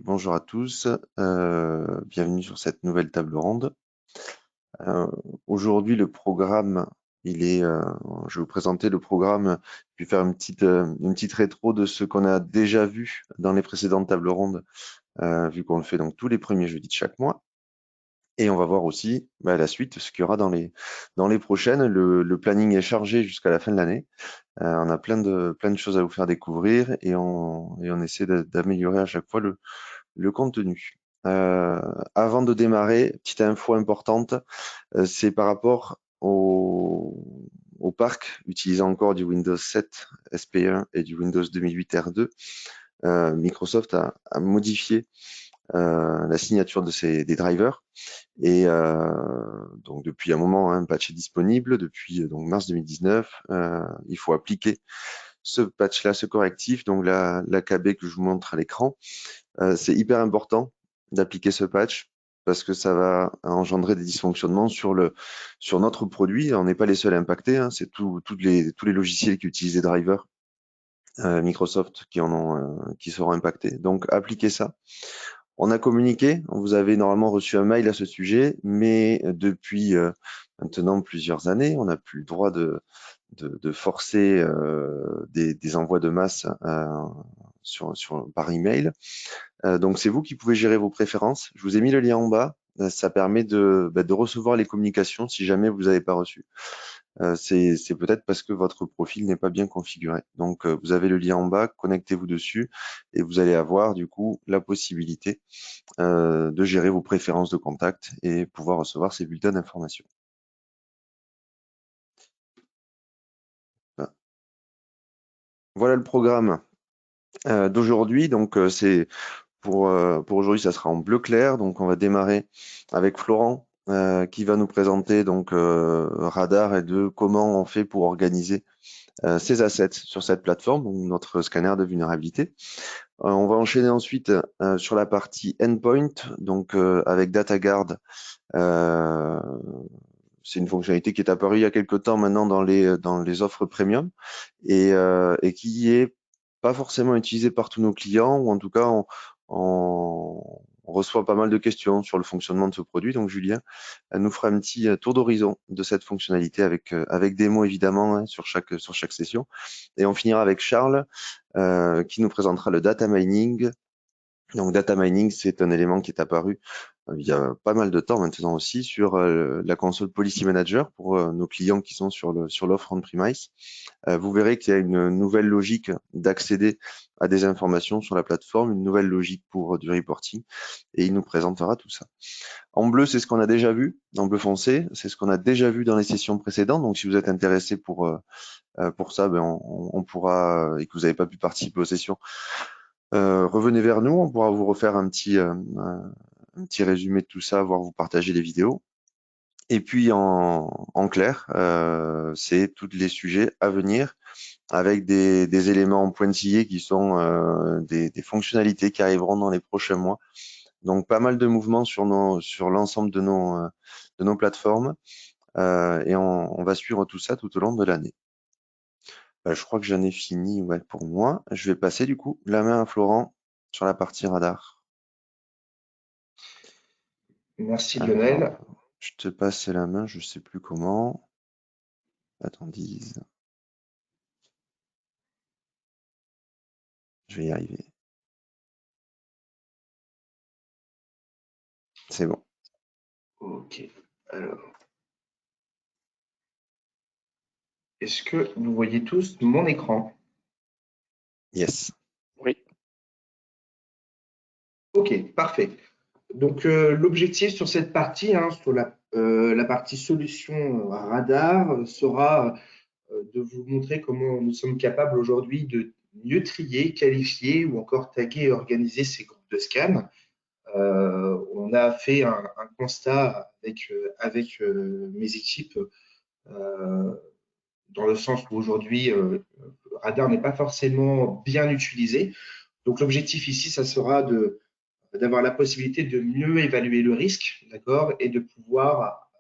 bonjour à tous, bienvenue sur cette nouvelle table ronde. Aujourd'hui, le programme, je vais vous présenter le programme, puis faire une petite rétro de ce qu'on a déjà vu dans les précédentes tables rondes, vu qu'on le fait donc tous les premiers jeudis de chaque mois. Et on va voir aussi la suite, ce qu'il y aura dans les prochaines. Le planning est chargé jusqu'à la fin de l'année. On a plein de choses à vous faire découvrir et on essaie d'améliorer à chaque fois le contenu. Avant de démarrer, petite info importante, c'est par rapport au parc utilisant encore du Windows 7 SP1 et du Windows 2008 R2. Microsoft a modifié la signature des drivers et donc depuis un moment, un patch est disponible depuis donc mars 2019. Il faut appliquer ce patch-là, ce correctif, donc l'AKB que je vous montre à l'écran. C'est hyper important d'appliquer ce patch parce que ça va engendrer des dysfonctionnements sur notre produit. On n'est pas les seuls impactés, hein, c'est tous les logiciels qui utilisent des drivers Microsoft qui seront impactés. Donc appliquez ça. On a communiqué, vous avez normalement reçu un mail à ce sujet, mais depuis maintenant plusieurs années, on n'a plus le droit de forcer des envois de masse par email. Donc c'est vous qui pouvez gérer vos préférences. Je vous ai mis le lien en bas. Ça permet de recevoir les communications si jamais vous n'avez pas reçu. C'est peut-être parce que votre profil n'est pas bien configuré. Donc vous avez le lien en bas, connectez-vous dessus et vous allez avoir du coup la possibilité de gérer vos préférences de contact et pouvoir recevoir ces bulletins d'information. Voilà le programme d'aujourd'hui. Donc c'est pour aujourd'hui, ça sera en bleu clair. Donc on va démarrer avec Florent qui va nous présenter donc Radar et de comment on fait pour organiser ces assets sur cette plateforme, donc notre scanner de vulnérabilité. On va enchaîner ensuite sur la partie endpoint, donc avec DataGuard. C'est une fonctionnalité qui est apparue il y a quelques temps maintenant dans les offres premium et qui est pas forcément utilisée par tous nos clients, ou en tout cas on reçoit pas mal de questions sur le fonctionnement de ce produit. Donc Julien nous fera un petit tour d'horizon de cette fonctionnalité avec des mots évidemment hein, sur chaque session. Et on finira avec Charles qui nous présentera le data mining. Donc data mining, c'est un élément qui est apparu il y a pas mal de temps maintenant aussi sur la console Policy Manager pour nos clients qui sont sur l'offre on-premise. Vous verrez qu'il y a une nouvelle logique d'accéder à des informations sur la plateforme, une nouvelle logique pour du reporting, et il nous présentera tout ça. En bleu, c'est ce qu'on a déjà vu. En bleu foncé, c'est ce qu'on a déjà vu dans les sessions précédentes. Donc, si vous êtes intéressé pour ça, on pourra, et que vous n'avez pas pu participer aux sessions, revenez vers nous. On pourra vous refaire un petit résumé de tout ça, voire vous partager les vidéos. Et puis en clair, c'est tous les sujets à venir avec des éléments pointillés qui sont des fonctionnalités qui arriveront dans les prochains mois. Donc pas mal de mouvements sur l'ensemble de nos plateformes et on va suivre tout ça tout au long de l'année. Je crois que j'en ai fini pour moi. Je vais passer du coup la main à Florent sur la partie radar. Merci Lionel. Je te passe la main, je sais plus comment. Attendez. Je vais y arriver. C'est bon. Ok, alors. Est-ce que vous voyez tous mon écran? Yes. Oui. Ok, parfait. Donc l'objectif sur cette partie, hein, sur la partie solution radar, sera de vous montrer comment nous sommes capables aujourd'hui de mieux trier, qualifier ou encore taguer et organiser ces groupes de scan. On a fait un constat avec mes équipes dans le sens où aujourd'hui, Radar n'est pas forcément bien utilisé. Donc l'objectif ici, ça sera d'avoir la possibilité de mieux évaluer le risque, d'accord, et de pouvoir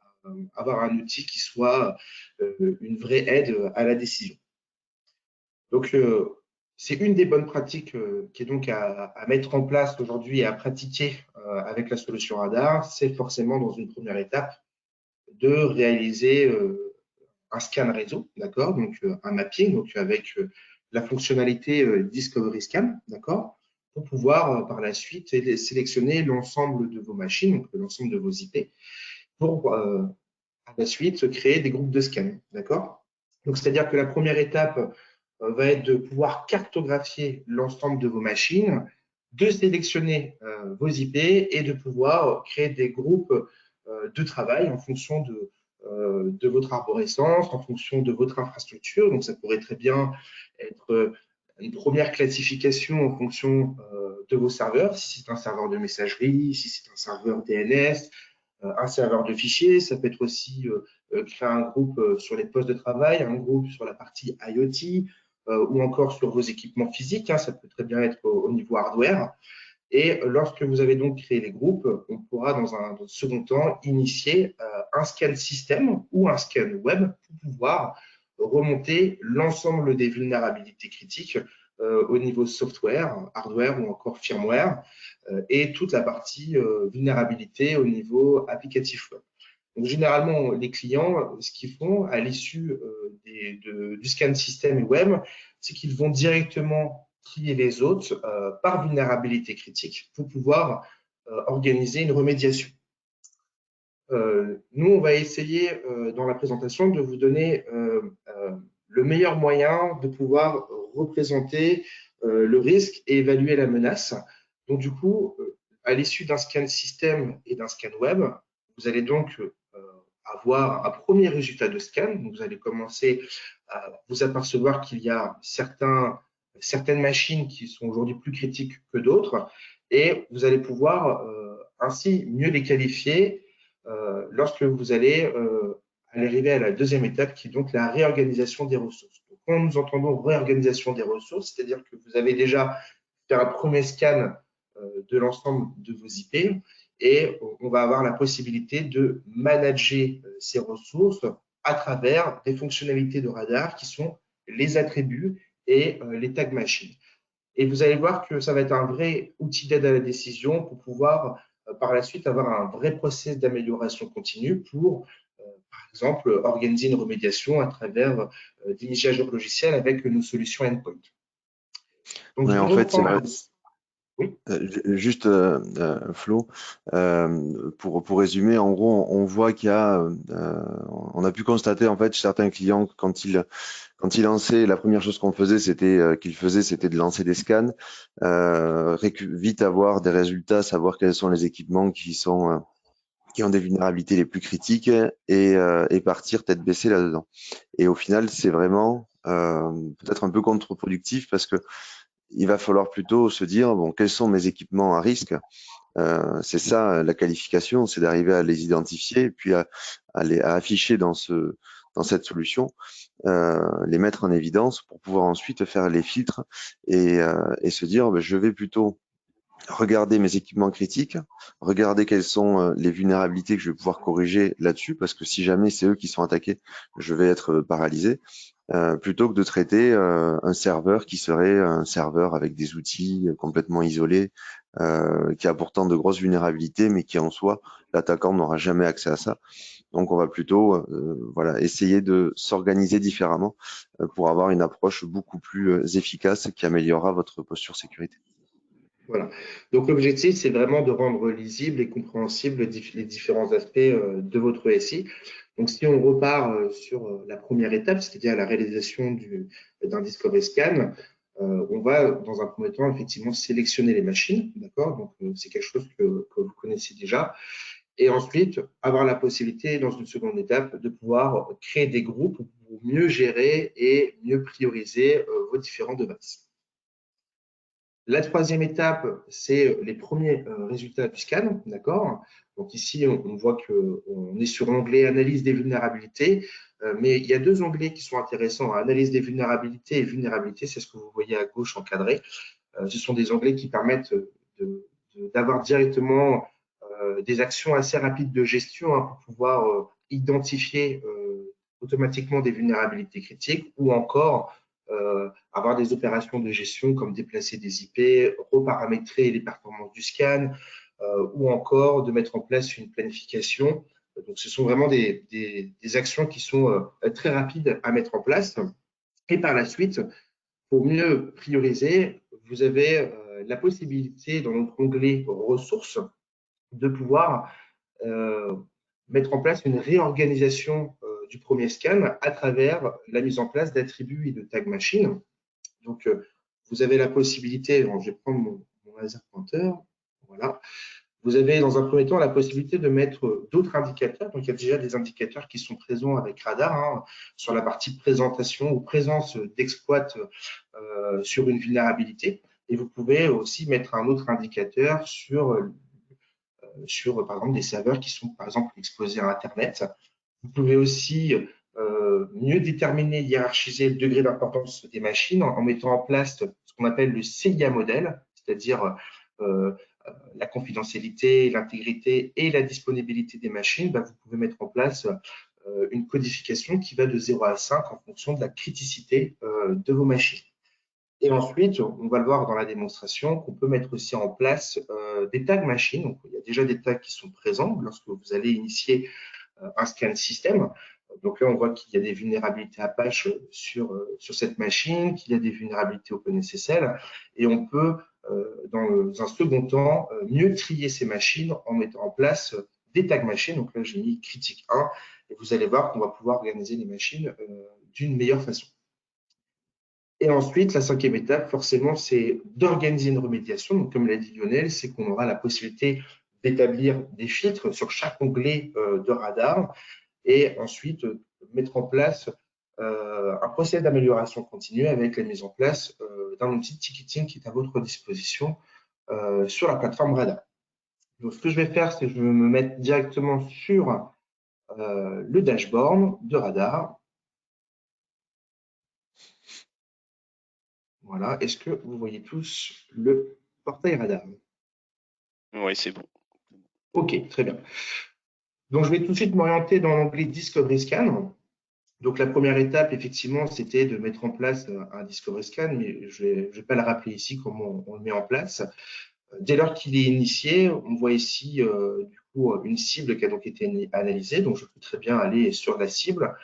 avoir un outil qui soit une vraie aide à la décision. Donc C'est une des bonnes pratiques qui est donc à mettre en place aujourd'hui et à pratiquer avec la solution radar. C'est forcément dans une première étape de réaliser un scan réseau, d'accord, donc un mapping, donc avec la fonctionnalité Discovery Scan, d'accord, pour pouvoir par la suite sélectionner l'ensemble de vos machines, donc l'ensemble de vos IP, pour à la suite créer des groupes de scan, d'accord. Donc c'est-à-dire que la première étape va être de pouvoir cartographier l'ensemble de vos machines, de sélectionner vos IP et de pouvoir créer des groupes de travail en fonction de votre arborescence, en fonction de votre infrastructure. Donc, ça pourrait très bien être une première classification en fonction de vos serveurs, si c'est un serveur de messagerie, si c'est un serveur DNS, un serveur de fichiers. Ça peut être aussi créer un groupe sur les postes de travail, un groupe sur la partie IoT, ou encore sur vos équipements physiques. Hein, ça peut très bien être au niveau hardware. Et lorsque vous avez donc créé les groupes, on pourra dans un second temps initier un scan système ou un scan web pour pouvoir remonter l'ensemble des vulnérabilités critiques au niveau software, hardware ou encore firmware, et toute la partie vulnérabilité au niveau applicatif web. Donc, généralement, les clients, ce qu'ils font à l'issue du scan système et web, c'est qu'ils vont directement trier les autres par vulnérabilité critique pour pouvoir organiser une remédiation. Nous, on va essayer dans la présentation de vous donner le meilleur moyen de pouvoir représenter le risque et évaluer la menace. Donc, du coup, à l'issue d'un scan système et d'un scan web, vous allez donc avoir un premier résultat de scan. Donc, vous allez commencer à vous apercevoir qu'il y a certaines machines qui sont aujourd'hui plus critiques que d'autres et vous allez pouvoir ainsi mieux les qualifier lorsque vous allez arriver à la deuxième étape qui est donc la réorganisation des ressources. Donc, quand nous entendons réorganisation des ressources, c'est-à-dire que vous avez déjà fait un premier scan de l'ensemble de vos IP et on va avoir la possibilité de manager ces ressources à travers des fonctionnalités de radar qui sont les attributs et les tags machines. Et vous allez voir que ça va être un vrai outil d'aide à la décision pour pouvoir par la suite avoir un vrai process d'amélioration continue pour, par exemple, organiser une remédiation à travers des mises à jour logicielles avec nos solutions endpoint. Donc, je Ouais, vais en fait, c'est vrai. reprendre. Oui. Juste, Flo, pour résumer, en gros, on voit qu'il y a, on a pu constater en fait certains clients quand ils lançaient, la première chose qu'on faisait, c'était de lancer des scans, vite avoir des résultats, savoir quels sont les équipements qui ont des vulnérabilités les plus critiques et partir tête baissée là-dedans. Et au final, c'est vraiment peut-être un peu contre-productif parce que il va falloir plutôt se dire, bon, quels sont mes équipements à risque? C'est ça la qualification, c'est d'arriver à les identifier et puis à afficher dans cette solution, les mettre en évidence pour pouvoir ensuite faire les filtres et se dire, je vais plutôt regarder mes équipements critiques, regarder quelles sont les vulnérabilités que je vais pouvoir corriger là-dessus, parce que si jamais c'est eux qui sont attaqués, je vais être paralysé. Plutôt que de traiter un serveur qui serait un serveur avec des outils complètement isolés, qui a pourtant de grosses vulnérabilités, mais qui en soi, l'attaquant n'aura jamais accès à ça. Donc on va plutôt voilà, essayer de s'organiser différemment pour avoir une approche beaucoup plus efficace qui améliorera votre posture sécurité. Voilà. Donc, l'objectif, c'est vraiment de rendre lisible et compréhensible les différents aspects de votre SI. Donc, si on repart sur la première étape, c'est-à-dire la réalisation d'un Discovery Scan, on va, dans un premier temps, effectivement, sélectionner les machines. D'accord. Donc, c'est quelque chose que vous connaissez déjà. Et ensuite, avoir la possibilité, dans une seconde étape, de pouvoir créer des groupes pour mieux gérer et mieux prioriser vos différents devices. La troisième étape, c'est les premiers résultats du scan, d'accord? Donc ici, on voit qu'on est sur l'onglet analyse des vulnérabilités, mais il y a deux onglets qui sont intéressants, analyse des vulnérabilités et vulnérabilité, c'est ce que vous voyez à gauche encadré. Ce sont des onglets qui permettent d'avoir directement des actions assez rapides de gestion hein, pour pouvoir identifier automatiquement des vulnérabilités critiques ou encore avoir des opérations de gestion comme déplacer des IP, reparamétrer les performances du scan, ou encore de mettre en place une planification. Donc, ce sont vraiment des actions qui sont très rapides à mettre en place. Et par la suite, pour mieux prioriser, vous avez la possibilité dans notre onglet ressources de pouvoir mettre en place une réorganisation du premier scan à travers la mise en place d'attributs et de tag machine. Donc, vous avez la possibilité, je vais prendre mon laser pointeur, voilà. Vous avez dans un premier temps la possibilité de mettre d'autres indicateurs. Donc, il y a déjà des indicateurs qui sont présents avec Radar hein, sur la partie présentation ou présence d'exploit sur une vulnérabilité. Et vous pouvez aussi mettre un autre indicateur sur par exemple, des serveurs qui sont, par exemple, exposés à Internet. Vous pouvez aussi mieux déterminer, hiérarchiser le degré d'importance des machines en mettant en place ce qu'on appelle le CIA modèle, c'est-à-dire la confidentialité, l'intégrité et la disponibilité des machines. Vous pouvez mettre en place une codification qui va de 0 à 5 en fonction de la criticité de vos machines. Et ensuite, on va le voir dans la démonstration, qu'on peut mettre aussi en place des tags machines. Donc, il y a déjà des tags qui sont présents lorsque vous allez initier un scan système. Donc là, on voit qu'il y a des vulnérabilités Apache sur cette machine, qu'il y a des vulnérabilités OpenSSL, et on peut, dans un second temps, mieux trier ces machines en mettant en place des tags machines. Donc là, j'ai mis critique 1, et vous allez voir qu'on va pouvoir organiser les machines d'une meilleure façon. Et ensuite, la cinquième étape, forcément, c'est d'organiser une remédiation. Donc, comme l'a dit Lionel, c'est qu'on aura la possibilité d'établir des filtres sur chaque onglet de radar et ensuite mettre en place un processus d'amélioration continue avec la mise en place d'un outil de ticketing qui est à votre disposition sur la plateforme Radar. Donc, ce que je vais faire, c'est que je vais me mettre directement sur le dashboard de Radar. Voilà. Est-ce que vous voyez tous le portail Radar? Oui, c'est bon. OK, très bien. Donc, je vais tout de suite m'orienter dans l'onglet Discovery Scan. Donc, la première étape, effectivement, c'était de mettre en place un Discovery Scan, mais je ne vais pas le rappeler ici comment on le met en place. Dès lors qu'il est initié, on voit ici du coup une cible qui a donc été analysée. Donc, je peux très bien aller sur la cible.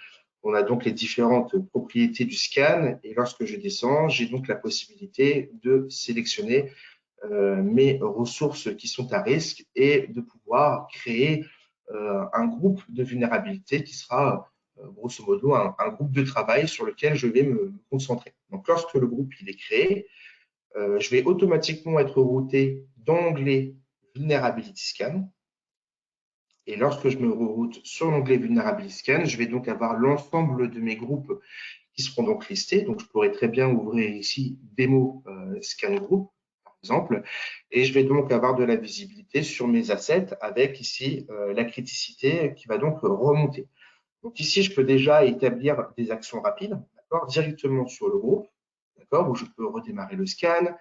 On a donc les différentes propriétés du scan et lorsque je descends, j'ai donc la possibilité de sélectionner mes ressources qui sont à risque et de pouvoir créer un groupe de vulnérabilité qui sera grosso modo un groupe de travail sur lequel je vais me concentrer. Donc, lorsque le groupe il est créé, je vais automatiquement être routé dans l'onglet Vulnerability Scan. Et lorsque je me reroute sur l'onglet Vulnerability Scan, je vais donc avoir l'ensemble de mes groupes qui seront donc listés. Donc, je pourrais très bien ouvrir ici Démo Scan Group, par exemple, et je vais donc avoir de la visibilité sur mes assets avec ici la criticité qui va donc remonter. Donc, ici, je peux déjà établir des actions rapides, directement sur le groupe, où je peux redémarrer le scan,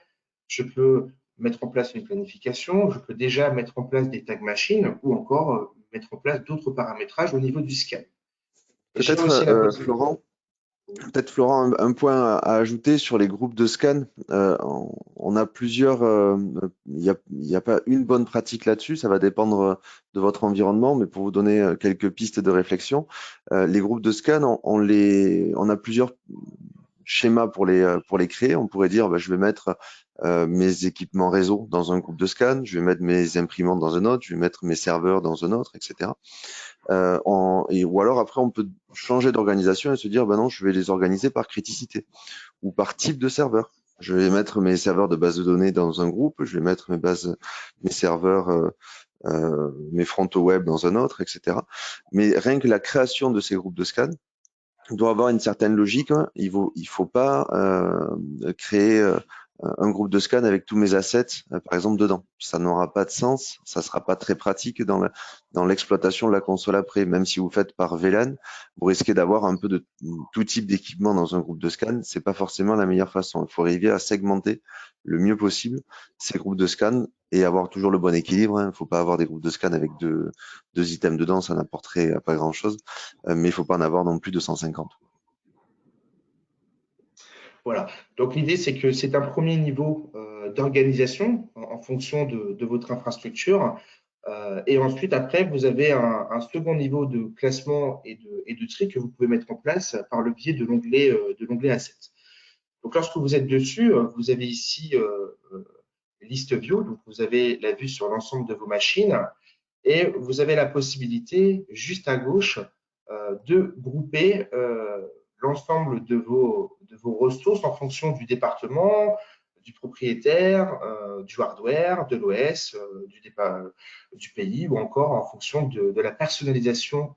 je peux mettre en place une planification, je peux déjà mettre en place des tags machines ou encore mettre en place d'autres paramétrages au niveau du scan. Peut-être, Florent, un point à ajouter sur les groupes de scan. On a plusieurs, il n'y a pas une bonne pratique là-dessus, ça va dépendre de votre environnement, mais pour vous donner quelques pistes de réflexion, les groupes de scan, on a plusieurs schémas pour les créer. On pourrait dire, je vais mettre mes équipements réseau dans un groupe de scan, je vais mettre mes imprimantes dans un autre, je vais mettre mes serveurs dans un autre, etc. Ou alors après, on peut changer d'organisation et se dire, non, je vais les organiser par criticité ou par type de serveur. Je vais mettre mes serveurs de base de données dans un groupe, je vais mettre mes serveurs, mes frontaux web dans un autre, etc. Mais rien que la création de ces groupes de scan doit avoir une certaine logique. Hein. Il faut pas créer un groupe de scan avec tous mes assets, par exemple, dedans. Ça n'aura pas de sens, ça sera pas très pratique dans l'exploitation de la console après. Même si vous faites par VLAN, vous risquez d'avoir un peu de tout type d'équipement dans un groupe de scan. C'est pas forcément la meilleure façon. Il faut arriver à segmenter le mieux possible ces groupes de scan et avoir toujours le bon équilibre. Il ne faut pas avoir des groupes de scan avec deux items dedans, ça n'apporterait pas grand-chose. Mais il ne faut pas en avoir non plus de 150. Voilà. Donc l'idée, c'est que c'est un premier niveau d'organisation en fonction de votre infrastructure. Et ensuite, après, vous avez un second niveau de classement et de tri que vous pouvez mettre en place par le biais de l'onglet Assets. Donc lorsque vous êtes dessus, vous avez ici List View, donc vous avez la vue sur l'ensemble de vos machines et vous avez la possibilité, juste à gauche, de grouper l'ensemble de vos ressources en fonction du département, du propriétaire, du hardware, de l'OS, du pays ou encore en fonction de la personnalisation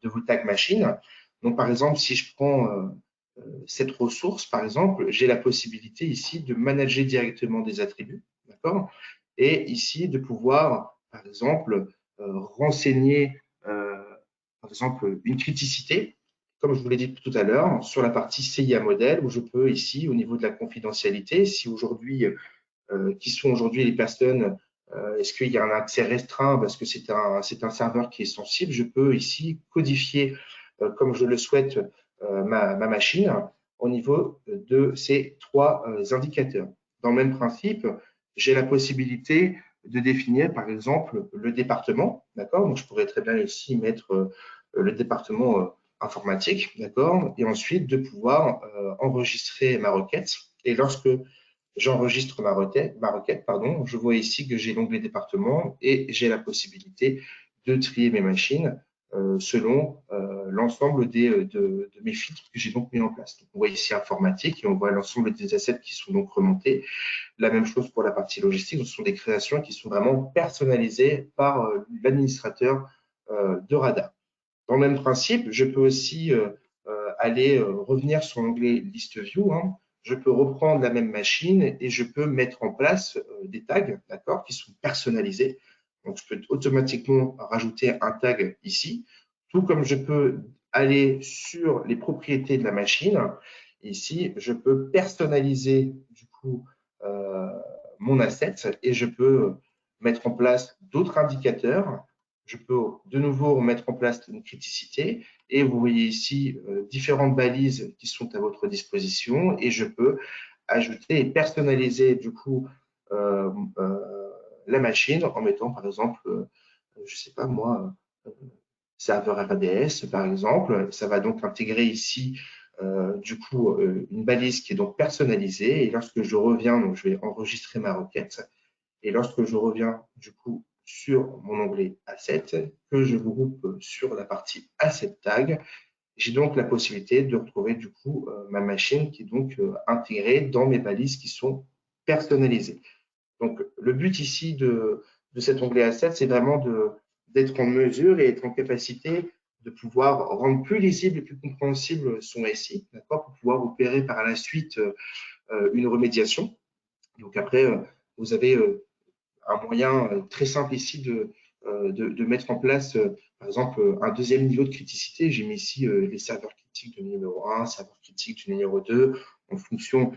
de vos tags machines. Donc, par exemple, si je prends cette ressource, par exemple, j'ai la possibilité ici de manager directement des attributs, d'accord? Et ici, de pouvoir, par exemple, renseigner, par exemple, une criticité, comme je vous l'ai dit tout à l'heure, sur la partie CIA modèle, où je peux ici, au niveau de la confidentialité, si aujourd'hui, qui sont aujourd'hui les personnes, est-ce qu'il y a un accès restreint parce que c'est un serveur qui est sensible, je peux ici codifier, comme je le souhaite, ma machine au niveau de ces trois indicateurs. Dans le même principe, j'ai la possibilité de définir, par exemple, le département, d'accord? Donc, je pourrais très bien ici mettre le département informatique, d'accord? Et ensuite, de pouvoir enregistrer ma requête. Et lorsque j'enregistre ma requête, pardon, je vois ici que j'ai l'onglet département et j'ai la possibilité de trier mes machines selon l'ensemble de mes filtres que j'ai donc mis en place. Donc, on voit ici informatique et on voit l'ensemble des assets qui sont donc remontés. La même chose pour la partie logistique. Ce sont des créations qui sont vraiment personnalisées par l'administrateur de Radar. Dans le même principe, je peux aussi aller revenir sur l'onglet List View. Hein. Je peux reprendre la même machine et je peux mettre en place des tags, d'accord, qui sont personnalisés. Donc, je peux automatiquement rajouter un tag ici, tout comme je peux aller sur les propriétés de la machine. Ici, je peux personnaliser du coup mon asset et je peux mettre en place d'autres indicateurs. Je peux de nouveau mettre en place une criticité et vous voyez ici différentes balises qui sont à votre disposition et je peux ajouter et personnaliser du coup la machine en mettant par exemple, je ne sais pas moi, serveur RADS par exemple. Ça va donc intégrer ici du coup une balise qui est donc personnalisée et lorsque je reviens, donc je vais enregistrer ma requête et lorsque je reviens du coup sur mon onglet Asset, que je groupe sur la partie Asset Tag, j'ai donc la possibilité de retrouver du coup ma machine qui est donc intégrée dans mes balises qui sont personnalisées. Donc, le but ici de cet onglet Asset, c'est vraiment d'être en mesure et être en capacité de pouvoir rendre plus lisible et plus compréhensible son SI, d'accord, pour pouvoir opérer par la suite une remédiation. Donc après, vous avez un moyen très simple ici de mettre en place, par exemple, un deuxième niveau de criticité. J'ai mis ici les serveurs critiques du numéro 1, serveurs critiques du numéro 2, en fonction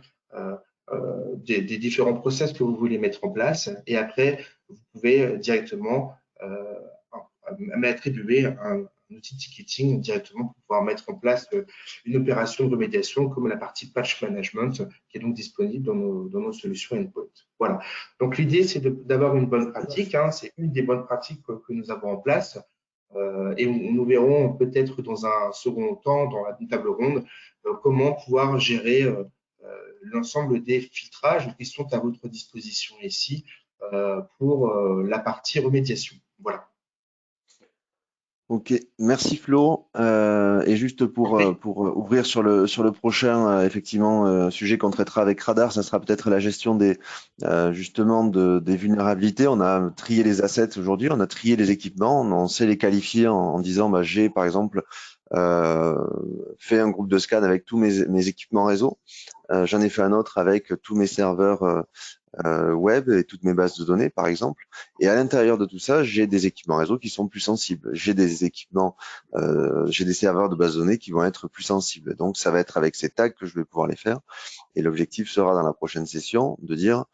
des différents process que vous voulez mettre en place. Et après, vous pouvez directement m'attribuer un outil de ticketing directement pour pouvoir mettre en place une opération de remédiation comme la partie patch management qui est donc disponible dans nos solutions endpoint. Voilà. Donc l'idée, c'est d'avoir une bonne pratique. Hein. C'est une des bonnes pratiques que nous avons en place. Et nous verrons peut-être dans un second temps, dans la table ronde, comment pouvoir gérer l'ensemble des filtrages qui sont à votre disposition ici pour la partie remédiation. Voilà. Ok, merci Flo. Et juste pour ouvrir sur le prochain sujet qu'on traitera avec Radar, ça sera peut-être la gestion des des vulnérabilités. On a trié les assets aujourd'hui, on a trié les équipements, on sait les qualifier en disant bah, j'ai par exemple fait un groupe de scan avec tous mes équipements réseau. J'en ai fait un autre avec tous mes serveurs web et toutes mes bases de données, par exemple. Et à l'intérieur de tout ça, j'ai des équipements réseau qui sont plus sensibles. J'ai des équipements, j'ai des serveurs de bases de données qui vont être plus sensibles. Donc, ça va être avec ces tags que je vais pouvoir les faire. Et l'objectif sera dans la prochaine session de dire,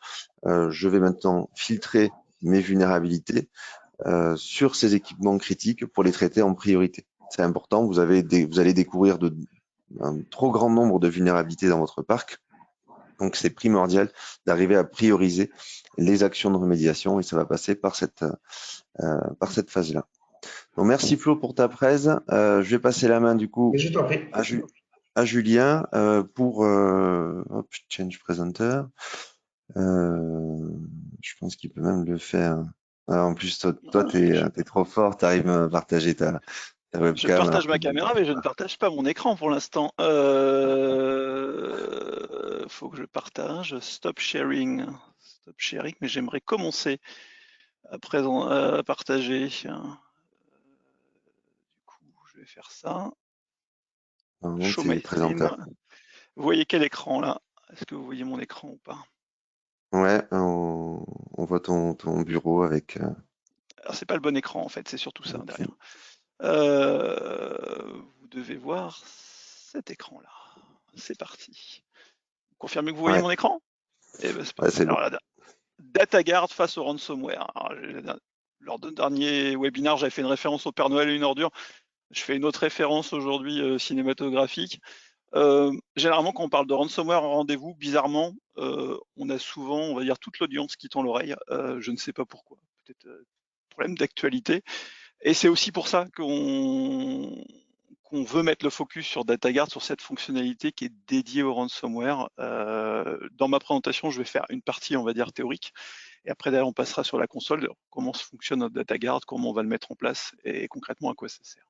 je vais maintenant filtrer mes vulnérabilités sur ces équipements critiques pour les traiter en priorité. C'est important. Vous allez découvrir un trop grand nombre de vulnérabilités dans votre parc. Donc, c'est primordial d'arriver à prioriser les actions de remédiation et ça va passer par cette phase-là. Donc, merci Flo pour ta presse. Je vais passer la main du coup Mais je t'en prie. à Julien pour Change Presenter. Je pense qu'il peut même le faire. En plus, toi t'es trop fort, tu arrives à partager ta Je webcam. partage ma caméra, mais je ne partage pas mon écran pour l'instant. Faut que je partage. Stop sharing. Stop sharing, mais j'aimerais commencer à partager. Du coup, je vais faire ça. Normalement, Show c'est my présentateur. screen. Vous voyez quel écran là? Est-ce que vous voyez mon écran ou pas? Ouais, on voit ton bureau avec. Alors c'est pas le bon écran en fait, c'est surtout ça Ok. derrière. Vous devez voir cet écran là. C'est parti. Confirmez que vous voyez Ouais, mon écran? Eh ben, c'est ouais, parti. c'est bon. Alors, DataGuard face au ransomware. Alors, lors d'un dernier webinaire, j'avais fait une référence au Père Noël et une ordure. Je fais une autre référence aujourd'hui cinématographique. Généralement, quand on parle de ransomware en rendez-vous, bizarrement, on a souvent, on va dire, toute l'audience qui tend l'oreille. Je ne sais pas pourquoi. Peut-être problème d'actualité. Et c'est aussi pour ça qu'on veut mettre le focus sur DataGuard, sur cette fonctionnalité qui est dédiée au ransomware. Dans ma présentation, je vais faire une partie, on va dire, théorique. Et après, derrière, on passera sur la console, comment fonctionne notre DataGuard, comment on va le mettre en place et concrètement à quoi ça sert.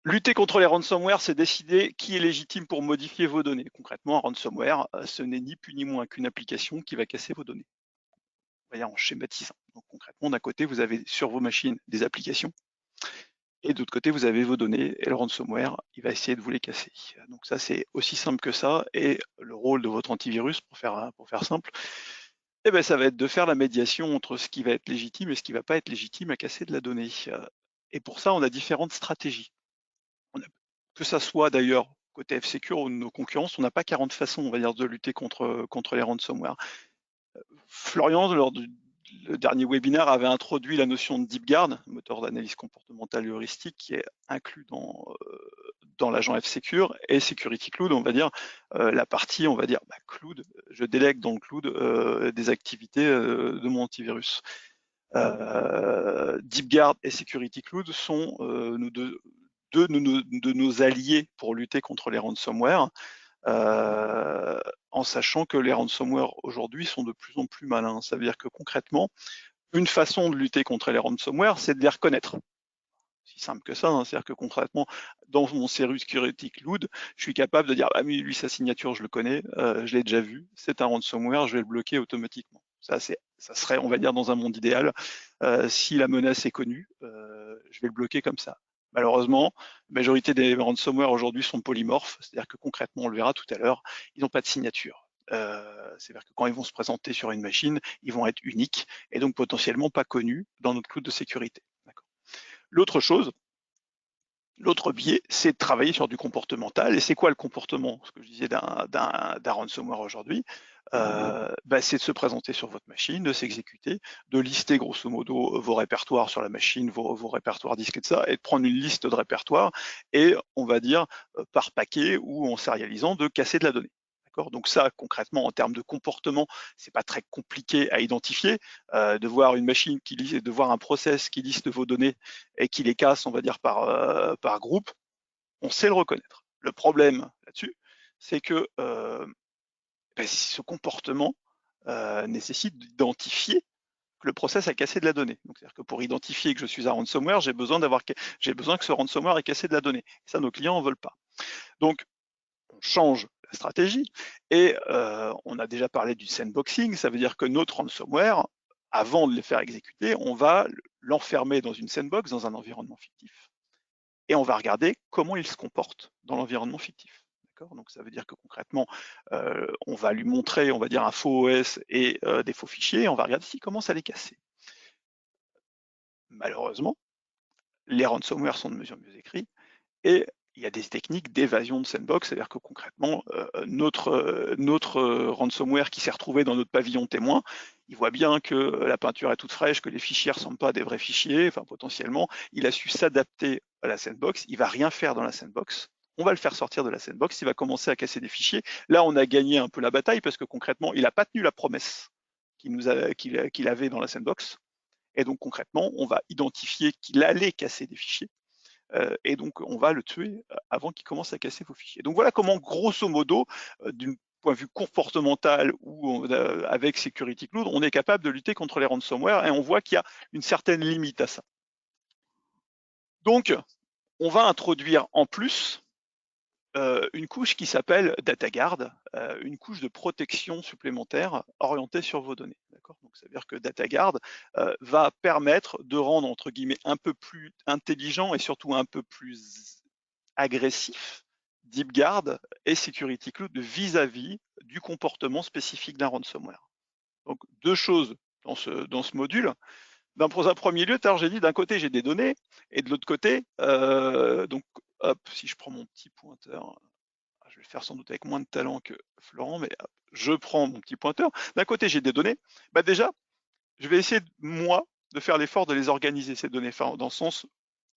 Lutter contre les ransomware, c'est décider qui est légitime pour modifier vos données. Concrètement, un ransomware, ce n'est ni plus ni moins qu'une application qui va casser vos données. On va dire en schématisant. Donc concrètement, d'un côté, vous avez sur vos machines des applications et d'autre côté, vous avez vos données et le ransomware, il va essayer de vous les casser. Donc ça, c'est aussi simple que ça. Et le rôle de votre antivirus, pour faire simple, eh ben, ça va être de faire la médiation entre ce qui va être légitime et ce qui ne va pas être légitime à casser de la donnée. Et pour ça, on a différentes stratégies. Que ça soit d'ailleurs côté F-Secure ou de nos concurrents, on n'a pas 40 façons, on va dire, de lutter contre les ransomware. Florian, lors du le dernier webinaire, avait introduit la notion de DeepGuard, moteur d'analyse comportementale heuristique, qui est inclus dans l'agent F-Secure, et Security Cloud, on va dire, la partie, on va dire, cloud, je délègue dans le cloud des activités de mon antivirus. DeepGuard et Security Cloud sont deux de nos alliés pour lutter contre les ransomware, en sachant que les ransomware aujourd'hui sont de plus en plus malins. Ça veut dire que concrètement, une façon de lutter contre les ransomware, c'est de les reconnaître. Si simple que ça, hein. C'est-à-dire que concrètement, dans mon Security Cloud, je suis capable de dire, ah oui, lui, sa signature, je le connais, je l'ai déjà vu, c'est un ransomware, je vais le bloquer automatiquement. Ça serait, on va dire, dans un monde idéal, si la menace est connue, je vais le bloquer comme ça. Malheureusement, la majorité des ransomware aujourd'hui sont polymorphes, c'est-à-dire que concrètement, on le verra tout à l'heure, ils n'ont pas de signature. C'est-à-dire que quand ils vont se présenter sur une machine, ils vont être uniques et donc potentiellement pas connus dans notre cloud de sécurité. L'autre chose, l'autre biais, c'est de travailler sur du comportemental. Et c'est quoi le comportement? Ce que je disais d'un ransomware aujourd'hui, c'est de se présenter sur votre machine, de s'exécuter, de lister grosso modo vos répertoires sur la machine, vos répertoires disques et de ça, et de prendre une liste de répertoires et on va dire par paquet ou en sérialisant de casser de la donnée. Donc ça, concrètement, en termes de comportement, c'est pas très compliqué à identifier. De voir une machine qui liste, de voir un process qui liste vos données et qui les casse, on va dire par groupe, on sait le reconnaître. Le problème là-dessus, c'est que ce comportement nécessite d'identifier que le process a cassé de la donnée. Donc, c'est-à-dire que pour identifier que je suis un ransomware, j'ai besoin que ce ransomware ait cassé de la donnée. Et ça, nos clients n'en veulent pas. Donc, on change la stratégie et on a déjà parlé du sandboxing. Ça veut dire que notre ransomware, avant de les faire exécuter, on va l'enfermer dans une sandbox, dans un environnement fictif. Et on va regarder comment il se comporte dans l'environnement fictif. Donc ça veut dire que concrètement, on va lui montrer, on va dire, un faux OS et des faux fichiers, et on va regarder s'il commence à les casser. Malheureusement, les ransomware sont de mesure mieux écrits, et il y a des techniques d'évasion de sandbox, c'est-à-dire que concrètement, notre ransomware qui s'est retrouvé dans notre pavillon témoin, il voit bien que la peinture est toute fraîche, que les fichiers ne ressemblent pas à des vrais fichiers, enfin potentiellement, il a su s'adapter à la sandbox, il ne va rien faire dans la sandbox, on va le faire sortir de la sandbox, il va commencer à casser des fichiers. Là, on a gagné un peu la bataille parce que concrètement, il n'a pas tenu la promesse qu'il avait dans la sandbox. Et donc concrètement, on va identifier qu'il allait casser des fichiers. Et donc on va le tuer avant qu'il commence à casser vos fichiers. Donc voilà comment, grosso modo, d'un point de vue comportemental ou avec Security Cloud, on est capable de lutter contre les ransomware et on voit qu'il y a une certaine limite à ça. Donc, on va introduire en plus une couche qui s'appelle DataGuard, une couche de protection supplémentaire orientée sur vos données. Donc, ça veut dire que DataGuard va permettre de rendre, entre guillemets, un peu plus intelligent et surtout un peu plus agressif DeepGuard et Security Cloud vis-à-vis du comportement spécifique d'un ransomware. Donc, deux choses dans ce module. Dans un premier lieu, j'ai dit d'un côté j'ai des données et de l'autre côté, donc hop, si je prends mon petit pointeur, je vais le faire sans doute avec moins de talent que Florent, mais hop, je prends mon petit pointeur. D'un côté j'ai des données, bah déjà, je vais essayer moi de faire l'effort de les organiser ces données, enfin, dans le sens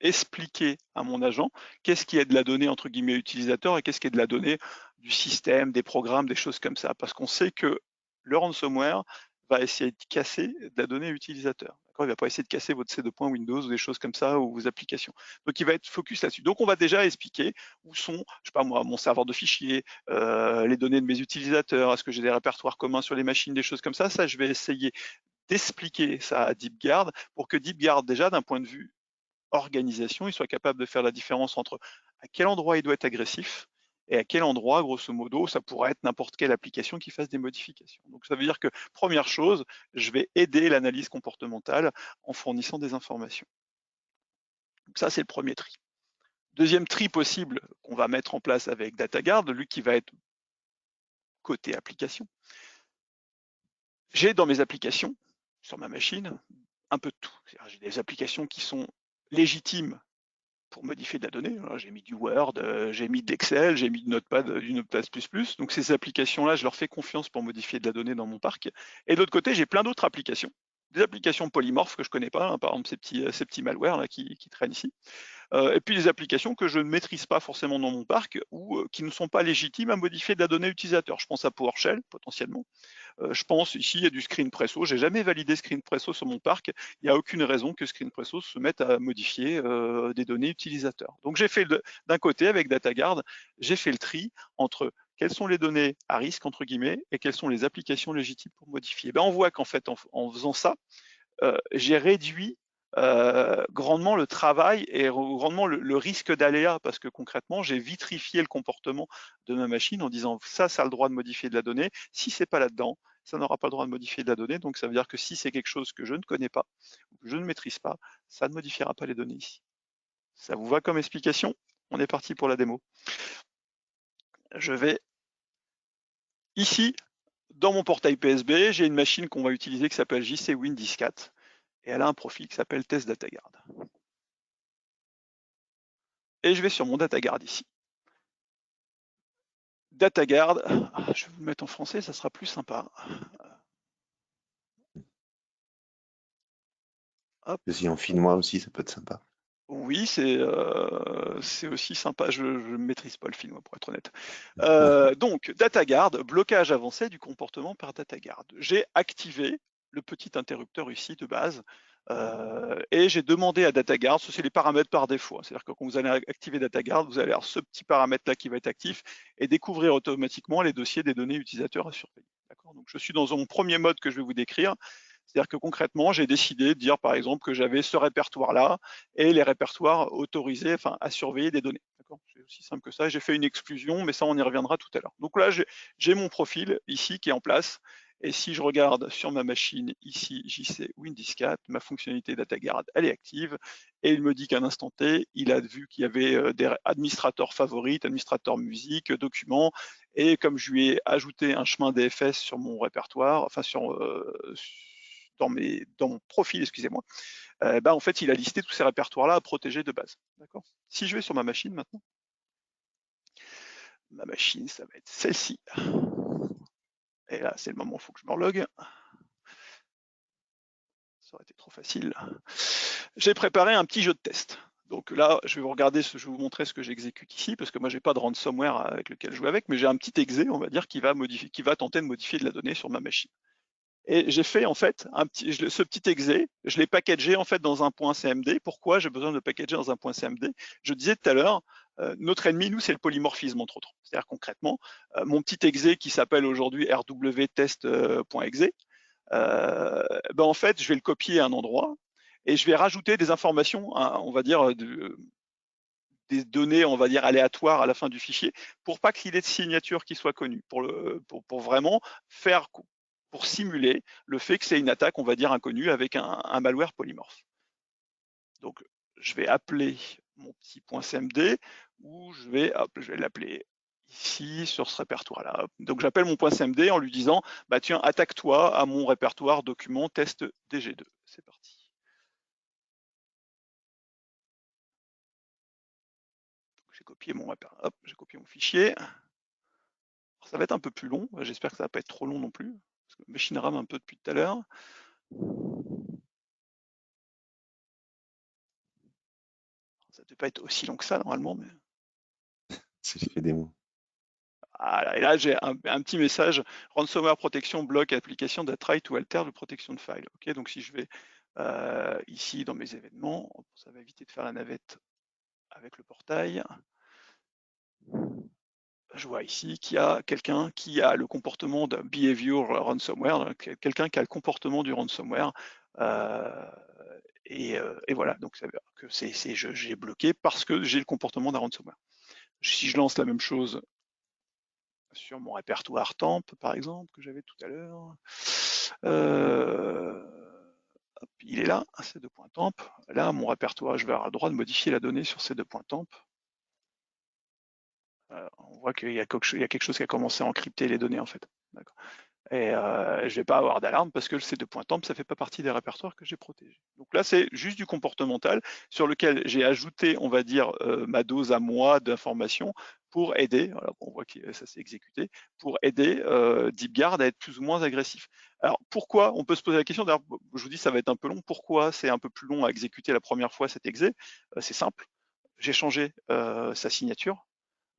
expliquer à mon agent qu'est-ce qui est de la donnée entre guillemets utilisateur et qu'est-ce qui est de la donnée du système, des programmes, des choses comme ça, parce qu'on sait que le ransomware va essayer de casser de la donnée utilisateur. Il ne va pas essayer de casser votre C2 Windows ou des choses comme ça ou vos applications. Donc il va être focus là-dessus. Donc on va déjà expliquer où sont, je sais pas moi, mon serveur de fichiers, les données de mes utilisateurs, est-ce que j'ai des répertoires communs sur les machines, des choses comme ça. Ça, je vais essayer d'expliquer ça à DeepGuard pour que DeepGuard, déjà d'un point de vue organisation, il soit capable de faire la différence entre à quel endroit il doit être agressif et à quel endroit, grosso modo, ça pourrait être n'importe quelle application qui fasse des modifications. Donc ça veut dire que, première chose, je vais aider l'analyse comportementale en fournissant des informations. Donc ça, c'est le premier tri. Deuxième tri possible qu'on va mettre en place avec DataGuard, lui qui va être côté application. J'ai dans mes applications, sur ma machine, un peu de tout. J'ai des applications qui sont légitimes pour modifier de la donnée. J'ai mis du Word, j'ai mis de l'Excel, j'ai mis du Notepad++. Donc ces applications-là, je leur fais confiance pour modifier de la donnée dans mon parc. Et de l'autre côté, j'ai plein d'autres applications, des applications polymorphes que je ne connais pas, hein, par exemple ces petits malwares là, qui traînent ici. Et puis des applications que je ne maîtrise pas forcément dans mon parc ou qui ne sont pas légitimes à modifier de la donnée utilisateur. Je pense à PowerShell potentiellement. Je pense ici à du ScreenPresso. J'ai jamais validé ScreenPresso sur mon parc. Il n'y a aucune raison que ScreenPresso se mette à modifier des données utilisateurs. Donc j'ai fait d'un côté avec DataGuard, j'ai fait le tri entre quelles sont les données à risque entre guillemets et quelles sont les applications légitimes pour modifier. On voit qu'en fait en faisant ça, j'ai réduit grandement le travail et grandement le risque d'aléa parce que concrètement, j'ai vitrifié le comportement de ma machine en disant ça a le droit de modifier de la donnée. Si c'est pas là-dedans, ça n'aura pas le droit de modifier de la donnée. Donc ça veut dire que si c'est quelque chose que je ne connais pas ou que je ne maîtrise pas, ça ne modifiera pas les données ici. Ça vous va comme explication? On est parti pour la démo. Je vais ici, dans mon portail PSB, j'ai une machine qu'on va utiliser qui s'appelle JC Win14. Et elle a un profil qui s'appelle Test DataGuard. Et je vais sur mon DataGuard ici. DataGuard, je vais vous le mettre en français, ça sera plus sympa. Si en finnois aussi, ça peut être sympa. Oui, c'est aussi sympa. Je ne maîtrise pas le finnois pour être honnête. Donc, DataGuard, blocage avancé du comportement par DataGuard. J'ai activé le petit interrupteur ici de base et j'ai demandé à DataGuard, c'est les paramètres par défaut. C'est-à-dire que quand vous allez activer DataGuard, vous allez avoir ce petit paramètre-là qui va être actif et découvrir automatiquement les dossiers des données utilisateurs à surveiller. Donc, je suis dans mon premier mode que je vais vous décrire. C'est-à-dire que concrètement, j'ai décidé de dire par exemple que j'avais ce répertoire-là et les répertoires autorisés à surveiller des données. C'est aussi simple que ça. J'ai fait une exclusion, mais ça, on y reviendra tout à l'heure. Donc là, j'ai mon profil ici qui est en place. Et si je regarde sur ma machine ici, JC Win14, ma fonctionnalité DataGuard, elle est active. Et il me dit qu'à un instant T, il a vu qu'il y avait des administrateurs favoris, administrateurs musique, documents. Et comme je lui ai ajouté un chemin DFS sur mon répertoire, dans mon profil, excusez-moi, en fait, il a listé tous ces répertoires-là à protéger de base. D'accord ? Si je vais sur ma machine maintenant, ma machine, ça va être celle-ci. Et là, c'est le moment où il faut que je me relogue. Ça aurait été trop facile. J'ai préparé un petit jeu de test. Donc là, je vais vous regarder, je vais vous montrer ce que j'exécute ici, parce que moi, j'ai pas de ransomware avec lequel jouer avec, mais j'ai un petit exe, on va dire, qui va tenter de modifier de la donnée sur ma machine. Et j'ai fait en fait ce petit exe, je l'ai packagé en fait dans un point CMD. Pourquoi j'ai besoin de le packager dans un point CMD? Je disais tout à l'heure, notre ennemi, nous, c'est le polymorphisme entre autres. C'est-à-dire concrètement, mon petit exe qui s'appelle aujourd'hui rwtest.exe, ben en fait, je vais le copier à un endroit et je vais rajouter des informations, on va dire, des données, on va dire, aléatoires à la fin du fichier, pour pas qu'il ait de signature qui soit connue, pour vraiment faire, pour simuler le fait que c'est une attaque, on va dire, inconnue avec un malware polymorphe. Donc, je vais appeler mon petit point CMD, ou je vais l'appeler ici, sur ce répertoire-là. Donc, j'appelle mon point CMD en lui disant, bah tiens, attaque-toi à mon répertoire document test DG2. C'est parti. J'ai copié mon répertoire, j'ai copié mon fichier. Alors, ça va être un peu plus long, j'espère que ça va pas être trop long non plus, parce que la machine rame un peu depuis tout à l'heure. Ça ne devait pas être aussi long que ça normalement, mais... C'est fait des mots. Voilà. Et là, j'ai un petit message, ransomware protection bloque application that try to alter the protection file. Okay, donc si je vais ici dans mes événements, ça va éviter de faire la navette avec le portail. Je vois ici qu'il y a quelqu'un qui a le comportement d'un behavior ransomware, quelqu'un qui a le comportement du ransomware. Et voilà, donc ça veut dire que j'ai bloqué parce que j'ai le comportement d'un ransomware. Si je lance la même chose sur mon répertoire temp, par exemple, que j'avais tout à l'heure, il est là, ces deux points temp. Là, mon répertoire, je vais avoir le droit de modifier la donnée sur ces deux points temp. On voit qu'il y a quelque chose qui a commencé à encrypter les données en fait. Et je ne vais pas avoir d'alarme parce que ces deux points temp, ça ne fait pas partie des répertoires que j'ai protégés. Donc là, c'est juste du comportemental sur lequel j'ai ajouté, on va dire, ma dose à moi d'informations pour aider, voilà, on voit que ça s'est exécuté, pour aider DeepGuard à être plus ou moins agressif. Alors pourquoi? On peut se poser la question, d'ailleurs, je vous dis ça va être un peu long, pourquoi c'est un peu plus long à exécuter la première fois cet exe? C'est simple, j'ai changé sa signature.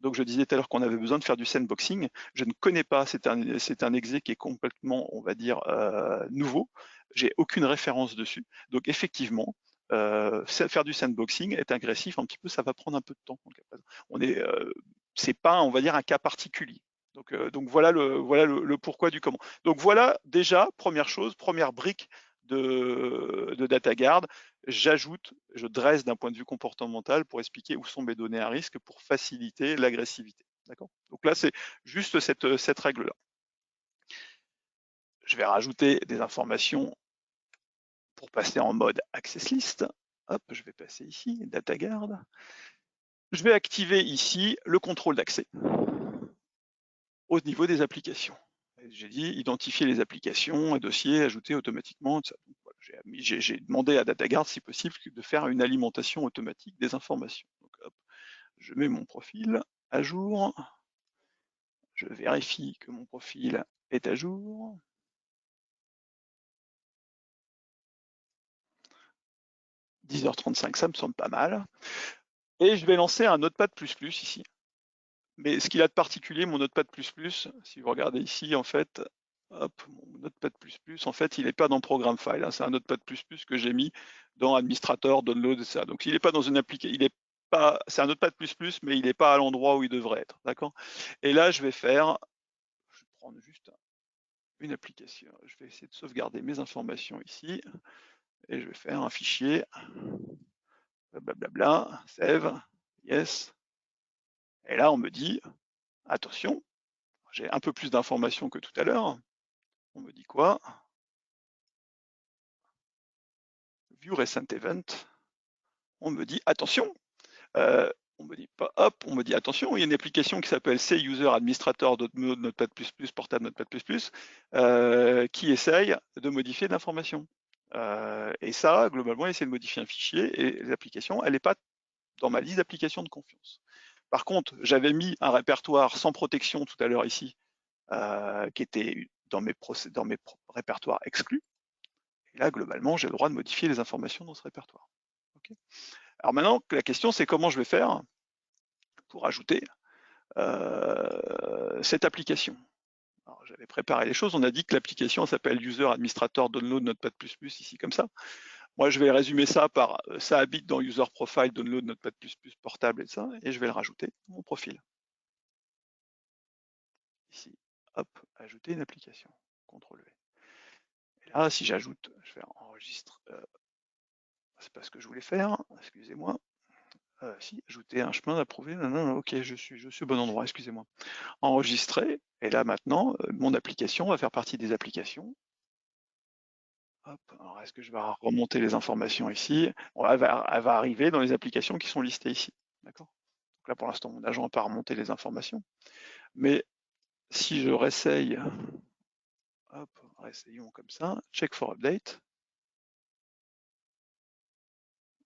Donc je disais tout à l'heure qu'on avait besoin de faire du sandboxing. Je ne connais pas, c'est un exe qui est complètement, on va dire, nouveau. J'ai aucune référence dessus. Donc effectivement, faire du sandboxing est agressif un petit peu, ça va prendre un peu de temps. C'est pas, on va dire, un cas particulier. Donc voilà le pourquoi du comment. Donc voilà déjà, première chose, première brique de DataGuard, je dresse d'un point de vue comportemental pour expliquer où sont mes données à risque pour faciliter l'agressivité. D'accord ? Donc là, c'est juste cette règle-là. Je vais rajouter des informations pour passer en mode Access List. Hop, je vais passer ici, DataGuard. Je vais activer ici le contrôle d'accès au niveau des applications. J'ai dit identifier les applications, un dossier, ajouter automatiquement. J'ai demandé à DataGuard, si possible, de faire une alimentation automatique des informations. Donc, hop, je mets mon profil à jour. Je vérifie que mon profil est à jour. « 10h35, ça me semble pas mal. Et je vais lancer un Notepad++ ici. Mais ce qu'il a de particulier, mon Notepad++, si vous regardez ici, en fait, hop, mon Notepad++, en fait, il n'est pas dans Programme File. Hein, c'est un Notepad++ que j'ai mis dans Administrator, Download, etc. Donc, il n'est pas dans une application. C'est un Notepad++, mais il n'est pas à l'endroit où il devrait être. D'accord ? Et là, je vais prendre juste une application. Je vais essayer de sauvegarder mes informations ici. Et je vais faire un fichier. Blablabla, save, yes. Et là, on me dit, attention, j'ai un peu plus d'informations que tout à l'heure. On me dit quoi? View recent event. On me dit attention. On me dit pas hop. On me dit attention. Il y a une application qui s'appelle C-User Administrator Notepad++ portable Notepad++ qui essaye de modifier l'information. Et ça, globalement, il essaie de modifier un fichier et l'application, elle n'est pas dans ma liste d'applications de confiance. Par contre, j'avais mis un répertoire sans protection tout à l'heure ici, qui était dans mes répertoires exclus. Et là, globalement, j'ai le droit de modifier les informations dans ce répertoire. Okay. Alors maintenant, la question, c'est comment je vais faire pour ajouter cette application. J'avais préparé les choses, on a dit que l'application s'appelle User Administrator Download Notepad++ ici comme ça. Moi, je vais résumer ça par ça habite dans User Profile Download Notepad++ portable et ça, et je vais le rajouter dans mon profil. Ici, hop, ajouter une application, CTRL V. Et là, si j'ajoute, je vais enregistrer, c'est pas ce que je voulais faire, excusez-moi. Si, ajouter un chemin d'approuver, ok, je suis au bon endroit, excusez-moi. Enregistrer, et là maintenant, mon application va faire partie des applications. Hop, alors est-ce que je vais remonter les informations ici? Bon, elle va arriver dans les applications qui sont listées ici, d'accord? Donc là, pour l'instant, mon agent n'a pas remonté les informations. Mais si je réessaye, hop, réessayons comme ça, check for update.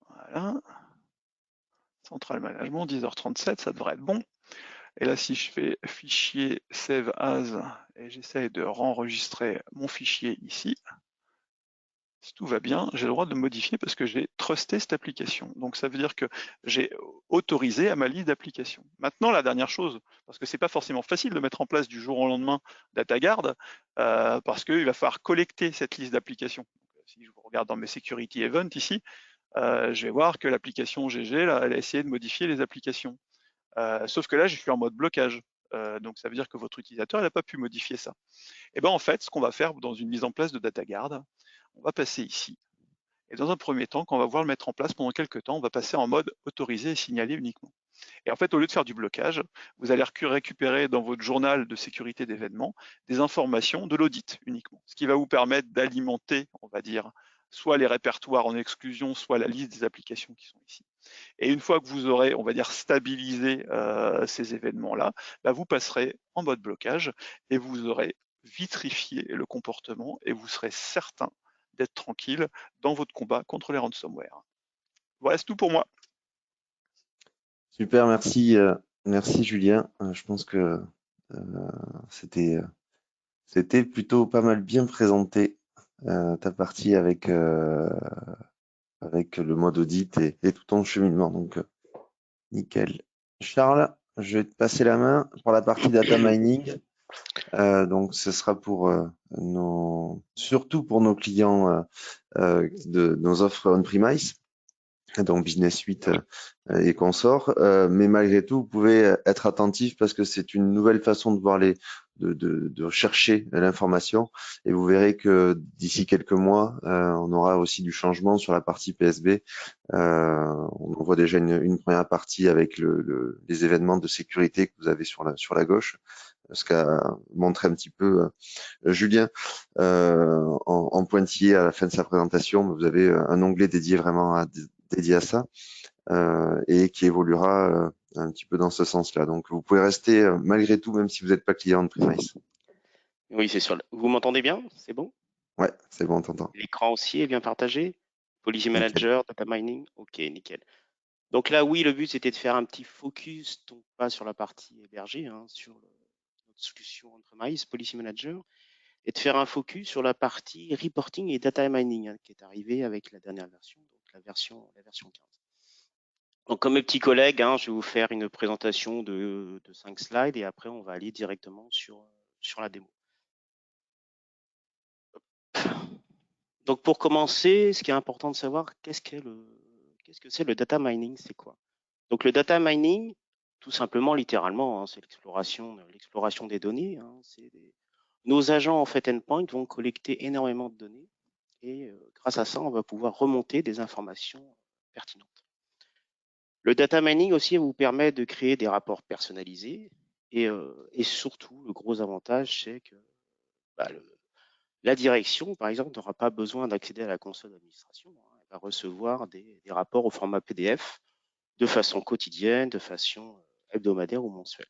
Voilà. Central Management, 10h37, ça devrait être bon. Et là, si je fais fichier save as et j'essaye de renregistrer mon fichier ici, si tout va bien, j'ai le droit de modifier parce que j'ai trusté cette application. Donc ça veut dire que j'ai autorisé à ma liste d'applications. Maintenant, la dernière chose, parce que c'est pas forcément facile de mettre en place du jour au lendemain DataGuard, parce qu'il va falloir collecter cette liste d'applications. Si je regarde dans mes security events ici, je vais voir que l'application GG, là, elle a essayé de modifier les applications. Sauf que là, je suis en mode blocage. Donc ça veut dire que votre utilisateur n'a pas pu modifier ça. Et bien en fait, ce qu'on va faire dans une mise en place de DataGuard, on va passer ici. Et dans un premier temps, quand on va voir le mettre en place pendant quelques temps, on va passer en mode autorisé et signalé uniquement. Et en fait, au lieu de faire du blocage, vous allez récupérer dans votre journal de sécurité d'événements des informations de l'audit uniquement, ce qui va vous permettre d'alimenter, on va dire, soit les répertoires en exclusion, soit la liste des applications qui sont ici. Et une fois que vous aurez, on va dire, stabilisé ces événements-là, vous passerez en mode blocage et vous aurez vitrifié le comportement et vous serez certain d'être tranquille dans votre combat contre les ransomware. Voilà, c'est tout pour moi. Super, merci, merci Julien. Je pense que c'était plutôt pas mal bien présenté ta partie avec le mode audit et tout ton cheminement. Donc nickel. Charles, je vais te passer la main pour la partie data mining. Donc ce sera pour surtout pour nos clients de nos offres on-premise, donc Business Suite et consorts. Mais malgré tout, vous pouvez être attentif parce que c'est une nouvelle façon de voir de chercher l'information. Et vous verrez que d'ici quelques mois, on aura aussi du changement sur la partie PSB. On voit déjà une première partie avec les événements de sécurité que vous avez sur la gauche, ce qu'a montré un petit peu Julien en pointillé à la fin de sa présentation. Vous avez un onglet dédié vraiment dédié à ça et qui évoluera un petit peu dans ce sens-là. Donc vous pouvez rester malgré tout, même si vous n'êtes pas client de Premise. Oui, c'est sûr. Vous m'entendez bien? C'est bon? Ouais, c'est bon, on t'entend. L'écran aussi est bien partagé? Policy Nickel. Manager, Data Mining? Ok, nickel. Donc là, oui, le but, c'était de faire un petit focus, donc pas sur la partie hébergée, hein, sur notre solution on-premise, Policy Manager, et de faire un focus sur la partie reporting et data mining, hein, qui est arrivée avec la dernière version, donc la version 15. Donc, comme mes petits collègues, hein, je vais vous faire une présentation de 5 slides et après, on va aller directement sur la démo. Donc, pour commencer, ce qui est important de savoir, qu'est-ce que c'est le data mining, c'est quoi? Donc, le data mining, tout simplement, littéralement, hein, c'est l'exploration des données. Hein, nos agents, en fait, endpoint, vont collecter énormément de données et grâce à ça, on va pouvoir remonter des informations pertinentes. Le data mining aussi vous permet de créer des rapports personnalisés et surtout, le gros avantage, c'est que la direction, par exemple, n'aura pas besoin d'accéder à la console d'administration. Hein, elle va recevoir des rapports au format PDF de façon quotidienne, de façon hebdomadaire ou mensuelle.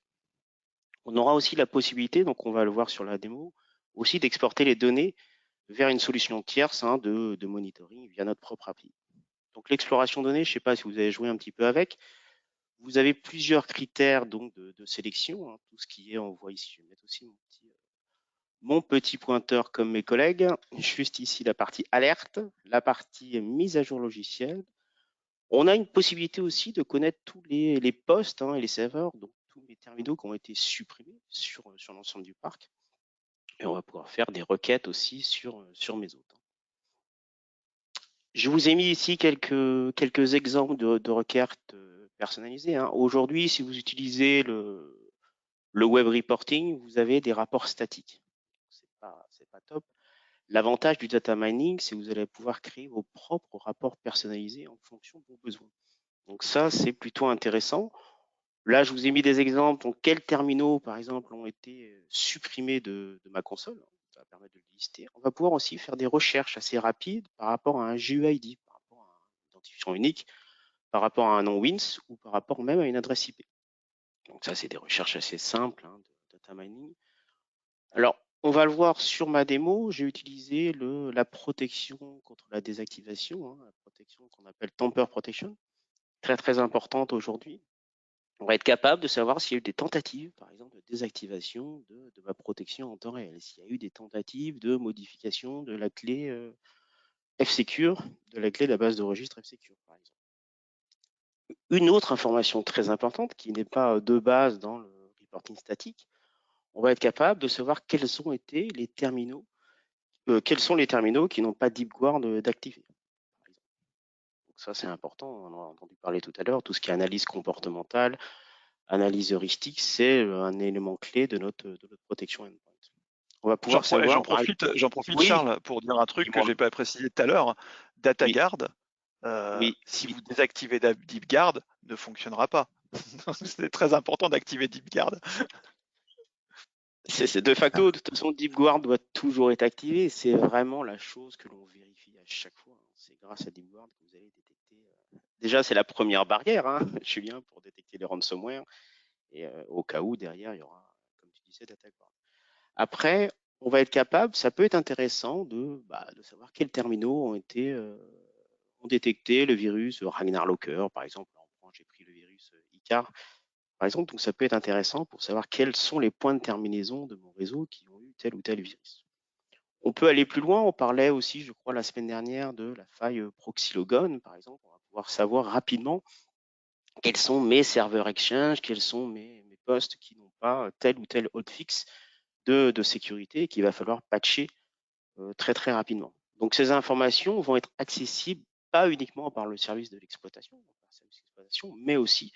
On aura aussi la possibilité, donc on va le voir sur la démo, aussi d'exporter les données vers une solution tierce hein, de monitoring via notre propre API. Donc l'exploration de données, je ne sais pas si vous avez joué un petit peu avec, vous avez plusieurs critères donc, de sélection, hein, tout ce qui est, on voit ici, je vais mettre aussi mon petit pointeur comme mes collègues, juste ici la partie alerte, la partie mise à jour logicielle. On a une possibilité aussi de connaître tous les postes et les serveurs, donc tous les terminaux qui ont été supprimés sur l'ensemble du parc. Et on va pouvoir faire des requêtes aussi sur mes hôtes. Je vous ai mis ici quelques exemples de requêtes personnalisées. Aujourd'hui, si vous utilisez le web reporting, vous avez des rapports statiques. C'est pas top. L'avantage du data mining, c'est que vous allez pouvoir créer vos propres rapports personnalisés en fonction de vos besoins. Donc ça, c'est plutôt intéressant. Là, je vous ai mis des exemples. Donc, quels terminaux, par exemple, ont été supprimés de ma console. Ça va permettre de le lister. On va pouvoir aussi faire des recherches assez rapides par rapport à un GUID, par rapport à un identifiant unique, par rapport à un nom WINS ou par rapport même à une adresse IP. Donc ça, c'est des recherches assez simples de data mining. Alors, on va le voir sur ma démo. J'ai utilisé la protection contre la désactivation, la protection qu'on appelle Tamper Protection, très très importante aujourd'hui. On va être capable de savoir s'il y a eu des tentatives, par exemple, de désactivation de ma protection en temps réel, s'il y a eu des tentatives de modification de la clé F-Secure, de la clé de la base de registre F-Secure, par exemple. Une autre information très importante qui n'est pas de base dans le reporting statique, on va être capable de savoir quels ont été les terminaux, quels sont les terminaux qui n'ont pas DeepGuard d'activer. Donc ça, c'est important, on en a entendu parler tout à l'heure, tout ce qui est analyse comportementale, analyse heuristique, c'est un élément clé de notre protection endpoint. On va pouvoir savoir. J'en profite, oui, Charles, pour dire un truc que je n'ai pas précisé tout à l'heure. DataGuard, oui, si vous désactivez DeepGuard, ne fonctionnera pas. C'est très important d'activer DeepGuard. C'est de facto, de toute façon, DeepGuard doit toujours être activé. C'est vraiment la chose que l'on vérifie à chaque fois. C'est grâce à DeepGuard que vous allez détecter. Déjà, c'est la première barrière, Julien, pour détecter les ransomware. Et au cas où, derrière, il y aura, comme tu disais, DataGuard. Après, on va être capable, ça peut être intéressant de savoir quels terminaux ont détecté le virus Ragnar Locker, par exemple. J'ai pris le virus Icar, par exemple. Donc, ça peut être intéressant pour savoir quels sont les points de terminaison de mon réseau qui ont eu tel ou tel virus. On peut aller plus loin. On parlait aussi, je crois, la semaine dernière de la faille Proxylogon, par exemple. On va pouvoir savoir rapidement quels sont mes serveurs Exchange, quels sont mes postes qui n'ont pas tel ou tel hotfix de sécurité qu'il va falloir patcher très très rapidement. Donc ces informations vont être accessibles pas uniquement par le service de l'exploitation, mais aussi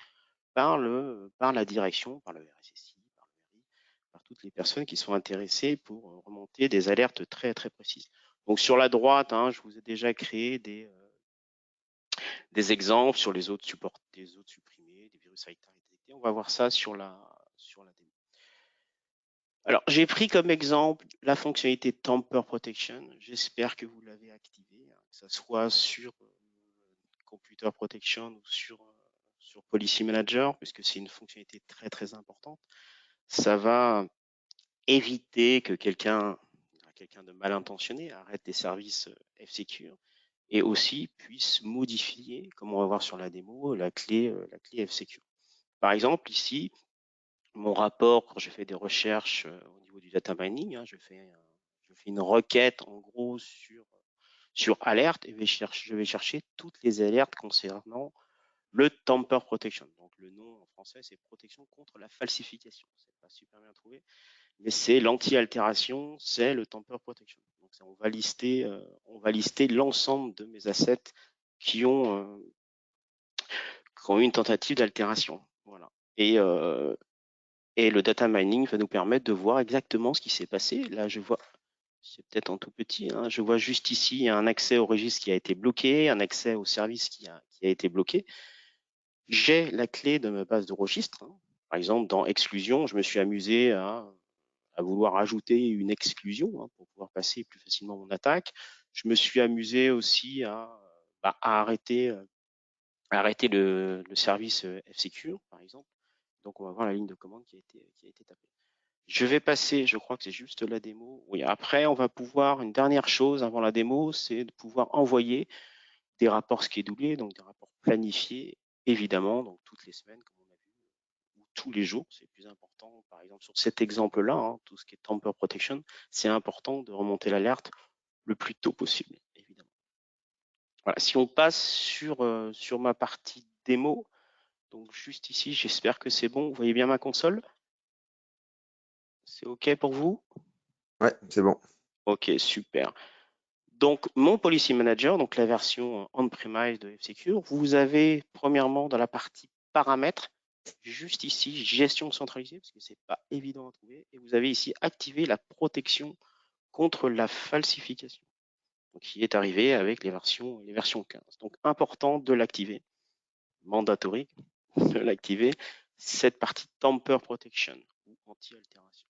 par la direction, par le RSSI, par le RI, par toutes les personnes qui sont intéressées pour remonter des alertes très très précises. Donc sur la droite, je vous ai déjà créé des exemples sur les autres supports, des autres supprimés, des virus ITAR détectés. On va voir ça sur la démo. Alors, j'ai pris comme exemple la fonctionnalité Tamper Protection. J'espère que vous l'avez activée, que ce soit sur Computer Protection ou sur Policy Manager, puisque c'est une fonctionnalité très très importante. Ça va éviter que quelqu'un de mal intentionné arrête des services F-Secure et aussi puisse modifier, comme on va voir sur la démo, la clé F-Secure. Par exemple, ici, mon rapport, quand je fais des recherches au niveau du data mining, je fais une requête en gros sur alerte et je vais chercher toutes les alertes concernant le Tamper Protection. Donc le nom en français, c'est protection contre la falsification. C'est pas super bien trouvé, mais c'est l'anti-altération, c'est le Tamper Protection. Donc on va lister l'ensemble de mes assets qui ont eu une tentative d'altération. Voilà. Et le data mining va nous permettre de voir exactement ce qui s'est passé. Là, je vois, c'est peut-être en tout petit, je vois juste ici un accès au registre qui a été bloqué, un accès au service qui a été bloqué. J'ai la clé de ma base de registre. Par exemple, dans exclusion, je me suis amusé à vouloir ajouter une exclusion pour pouvoir passer plus facilement mon attaque. Je me suis amusé aussi à arrêter le service F-Secure, par exemple. Donc, on va voir la ligne de commande qui a été tapée. Je vais passer, je crois que c'est juste la démo. Oui, après, on va pouvoir, une dernière chose avant la démo, c'est de pouvoir envoyer des rapports schedulés, donc des rapports planifiés, évidemment, donc toutes les semaines, comme on a vu, ou tous les jours, c'est plus important. Par exemple, sur cet exemple-là, tout ce qui est Tamper Protection, c'est important de remonter l'alerte le plus tôt possible, évidemment. Voilà, si on passe sur ma partie démo, donc juste ici, j'espère que c'est bon. Vous voyez bien ma console? C'est OK pour vous? Ouais, c'est bon. OK, super. Donc, mon Policy Manager, donc la version on-premise de F-Secure, vous avez premièrement dans la partie paramètres, juste ici, gestion centralisée, parce que c'est pas évident à trouver, et vous avez ici activé la protection contre la falsification, donc, qui est arrivé avec les versions 15. Donc, important de l'activer, mandatory de l'activer, cette partie tamper protection ou anti-altération.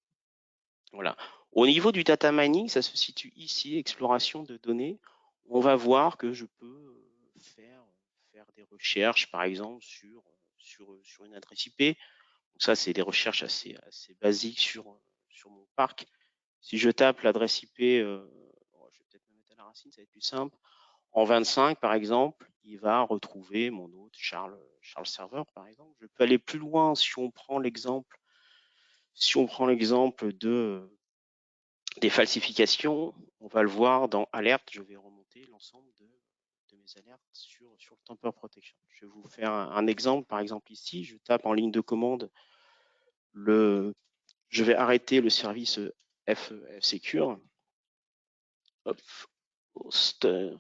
Voilà. Au niveau du data mining, ça se situe ici, exploration de données. On va voir que je peux faire des recherches, par exemple, sur une adresse IP. Donc ça, c'est des recherches assez basiques sur mon parc. Si je tape l'adresse IP, je vais peut-être me mettre à la racine, ça va être plus simple. En 25, par exemple, il va retrouver mon hôte Charles Server, par exemple. Je peux aller plus loin si on prend l'exemple des falsifications, on va le voir dans Alerte. Je vais remonter l'ensemble de mes alertes sur le Tamper Protection. Je vais vous faire un exemple. Par exemple, ici, je tape en ligne de commande je vais arrêter le service F-Secure. Hop, hoster.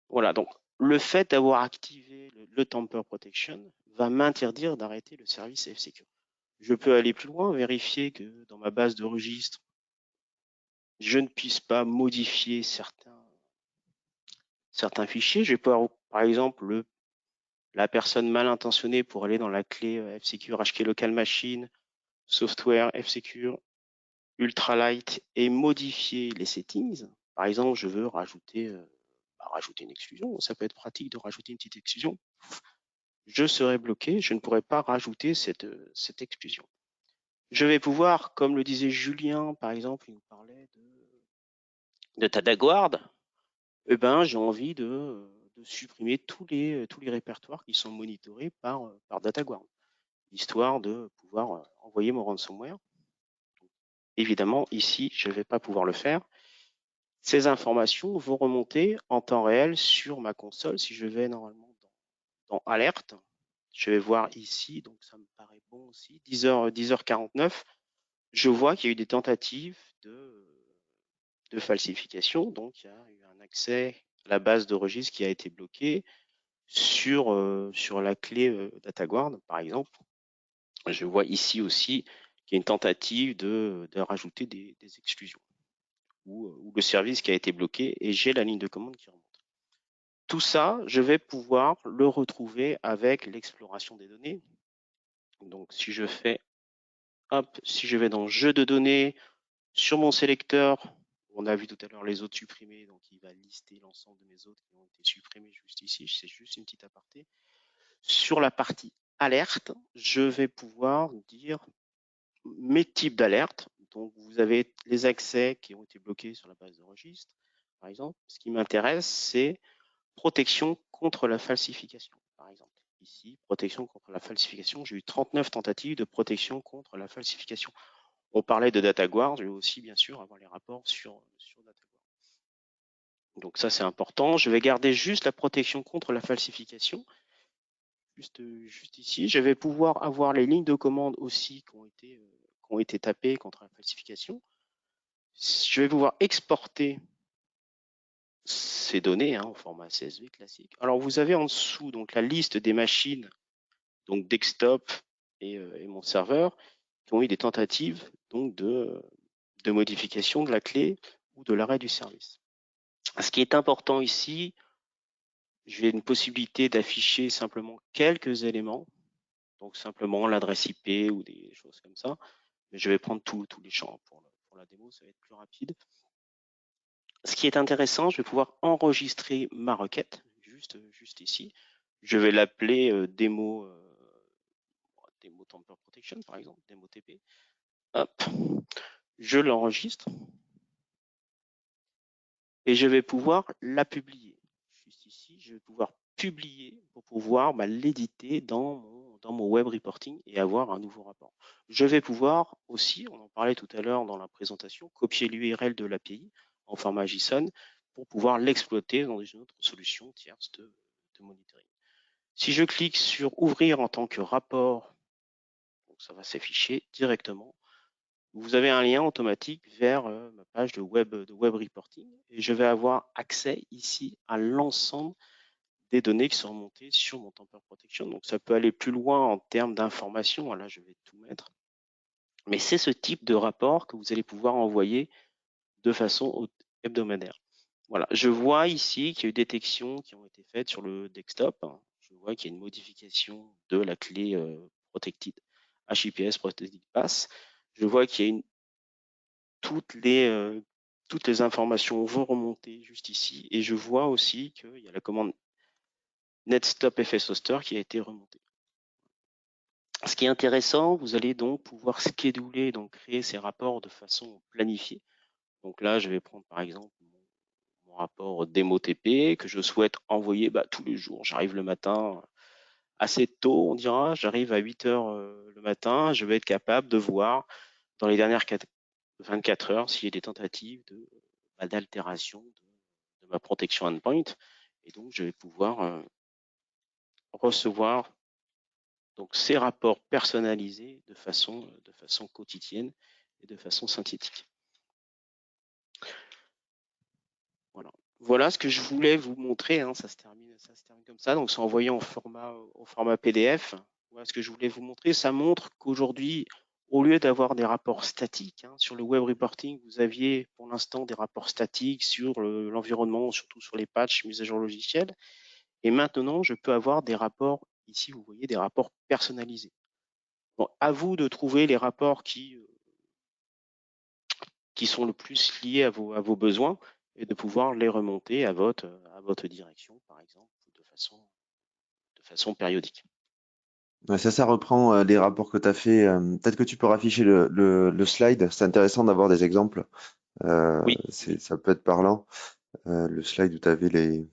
Voilà, donc le fait d'avoir activé le Tamper Protection va m'interdire d'arrêter le service F-Secure. Je peux aller plus loin, vérifier que dans ma base de registre, je ne puisse pas modifier certains fichiers. Je vais pouvoir, par exemple, la personne mal intentionnée pour aller dans la clé F-Secure HK Local Machine, Software F-Secure, Ultralight et modifier les settings. Par exemple, je veux rajouter une exclusion. Ça peut être pratique de rajouter une petite exclusion. Je serai bloqué, je ne pourrai pas rajouter cette exclusion. Je vais pouvoir, comme le disait Julien, par exemple, il nous parlait de Tadaguard, eh ben, j'ai envie de supprimer tous les répertoires qui sont monitorés par Dataguard, histoire de pouvoir envoyer mon ransomware. Évidemment, ici, je ne vais pas pouvoir le faire. Ces informations vont remonter en temps réel sur ma console. Si je vais normalement dans Alerte, je vais voir ici, donc ça me paraît bon aussi, 10h49, je vois qu'il y a eu des tentatives de falsification. Donc, il y a eu un accès à la base de registre qui a été bloquée sur la clé Dataguard, par exemple. Je vois ici aussi qu'il y a une tentative de rajouter des exclusions ou le service qui a été bloqué et j'ai la ligne de commande qui remonte. Tout ça, je vais pouvoir le retrouver avec l'exploration des données. Donc, si je fais, si je vais dans jeu de données, sur mon sélecteur, on a vu tout à l'heure les autres supprimés, donc il va lister l'ensemble de mes autres qui ont été supprimés juste ici. C'est juste une petite aparté. Sur la partie alerte, je vais pouvoir dire mes types d'alerte. Donc, vous avez les accès qui ont été bloqués sur la base de registre, par exemple. Ce qui m'intéresse, c'est protection contre la falsification, par exemple. Ici, protection contre la falsification. J'ai eu 39 tentatives de protection contre la falsification. On parlait de Dataguard, je vais aussi, bien sûr, avoir les rapports sur Dataguard. Donc ça, c'est important. Je vais garder juste la protection contre la falsification. Juste ici, je vais pouvoir avoir les lignes de commande aussi qui ont été tapées contre la falsification. Je vais pouvoir exporter ces données en format CSV classique. Alors, vous avez en dessous donc la liste des machines, donc desktop et mon serveur, qui ont eu des tentatives donc de modification de la clé ou de l'arrêt du service. Ce qui est important ici, j'ai une possibilité d'afficher simplement quelques éléments, donc simplement l'adresse IP ou des choses comme ça. Mais je vais prendre tous les champs pour la démo, ça va être plus rapide. Ce qui est intéressant, je vais pouvoir enregistrer ma requête juste ici. Je vais l'appeler démo Tamper Protection, par exemple, démo TP. Hop, je l'enregistre et je vais pouvoir la publier. Juste ici, je vais pouvoir publier pour pouvoir l'éditer dans mon web reporting et avoir un nouveau rapport. Je vais pouvoir aussi, on en parlait tout à l'heure dans la présentation, copier l'URL de l'API en format JSON, pour pouvoir l'exploiter dans une autre solution tierce de monitoring. Si je clique sur ouvrir en tant que rapport, donc ça va s'afficher directement. Vous avez un lien automatique vers ma page de web reporting et je vais avoir accès ici à l'ensemble des données qui sont remontées sur mon Tamper Protection. Donc ça peut aller plus loin en termes d'informations. Là, je vais tout mettre. Mais c'est ce type de rapport que vous allez pouvoir envoyer de façon hebdomadaire. Voilà, je vois ici qu'il y a eu des détections qui ont été faites sur le desktop. Je vois qu'il y a une modification de la clé Protected HIPS Protected Pass. Je vois qu'il y a toutes les informations vont remonter juste ici. Et je vois aussi qu'il y a la commande netstop FS Hoster qui a été remontée. Ce qui est intéressant, vous allez donc pouvoir scheduler, donc créer ces rapports de façon planifiée. Donc là, je vais prendre par exemple mon rapport démo TP que je souhaite envoyer tous les jours. J'arrive le matin assez tôt, on dira. J'arrive à 8 heures le matin. Je vais être capable de voir dans les dernières 24 heures s'il y a des tentatives d'altération de ma protection endpoint. Et donc, je vais pouvoir recevoir donc ces rapports personnalisés de façon quotidienne et de façon synthétique. Voilà ce que je voulais vous montrer. Ça se termine comme ça. Donc, c'est envoyé au format PDF. Voilà ce que je voulais vous montrer. Ça montre qu'aujourd'hui, au lieu d'avoir des rapports statiques sur le web reporting, vous aviez pour l'instant des rapports statiques sur l'environnement, surtout sur les patchs, mises à jour logicielles. Et maintenant, je peux avoir des rapports, ici, vous voyez, des rapports personnalisés. Bon, à vous de trouver les rapports qui sont le plus liés à vos besoins et de pouvoir les remonter à votre direction, par exemple, de façon périodique. Ça reprend les rapports que tu as fait. Peut-être que tu peux rafficher le slide. C'est intéressant d'avoir des exemples. Oui. Ça peut être parlant. Le slide où tu avais les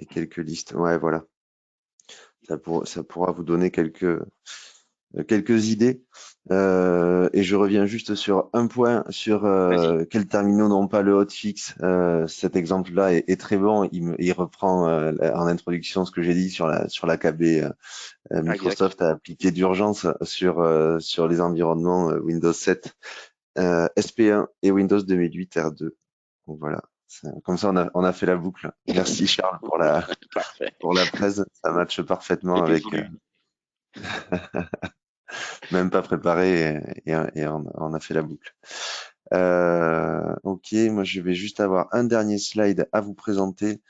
quelques listes. Ouais, voilà. Ça pourra vous donner quelques idées. Et je reviens juste sur un point sur quels terminaux n'ont pas le hotfix. Cet exemple-là est très bon. Il reprend en introduction ce que j'ai dit sur la KB. Microsoft a appliqué d'urgence sur les environnements Windows 7, SP1 et Windows 2008 R2. Donc voilà. Comme ça, on a fait la boucle. Merci Charles pour la presse. Ça matche parfaitement avec. Même pas préparé et on a fait la boucle. Ok, moi je vais juste avoir un dernier slide à vous présenter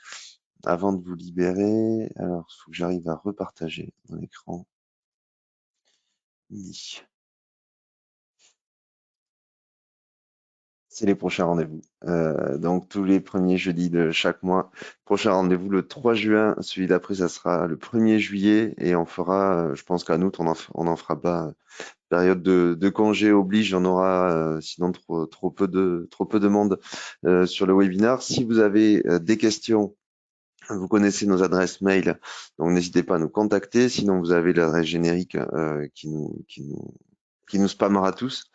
avant de vous libérer. Alors, il faut que j'arrive à repartager mon écran. Oui. C'est les prochains rendez-vous. Donc tous les premiers jeudis de chaque mois. Prochain rendez-vous le 3 juin. Celui d'après, ça sera le 1er juillet. Et on fera, je pense qu'en août, on en fera pas. Période de congé oblige, on aura sinon trop peu de monde sur le webinar. Si vous avez des questions, vous connaissez nos adresses mail, donc n'hésitez pas à nous contacter. Sinon, vous avez l'adresse générique qui nous spammera tous,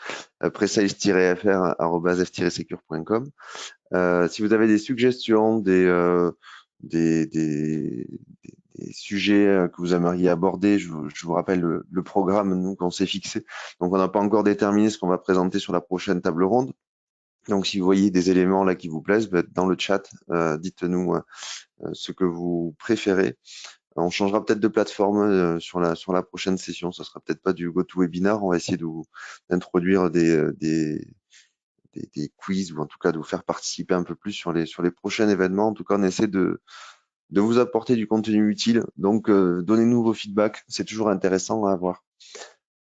presales-fr@f-secure.com. Si vous avez des suggestions, des sujets que vous aimeriez aborder, je vous rappelle le programme nous qu'on s'est fixé. Donc on n'a pas encore déterminé ce qu'on va présenter sur la prochaine table ronde. Donc si vous voyez des éléments là qui vous plaisent, dans le chat, dites-nous ce que vous préférez. On changera peut-être de plateforme sur la prochaine session. Ça sera peut-être pas du GoToWebinar. On va essayer d'introduire des quiz ou en tout cas de vous faire participer un peu plus sur les prochains événements. En tout cas, on essaie de vous apporter du contenu utile. Donc, donnez-nous vos feedbacks. C'est toujours intéressant à avoir.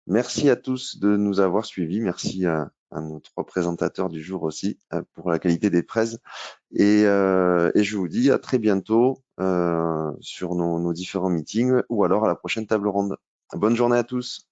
Merci à tous de nous avoir suivis. Merci à nos 3 présentateurs du jour aussi pour la qualité des presse. Et je vous dis à très bientôt sur nos différents meetings ou alors à la prochaine table ronde. Bonne journée à tous.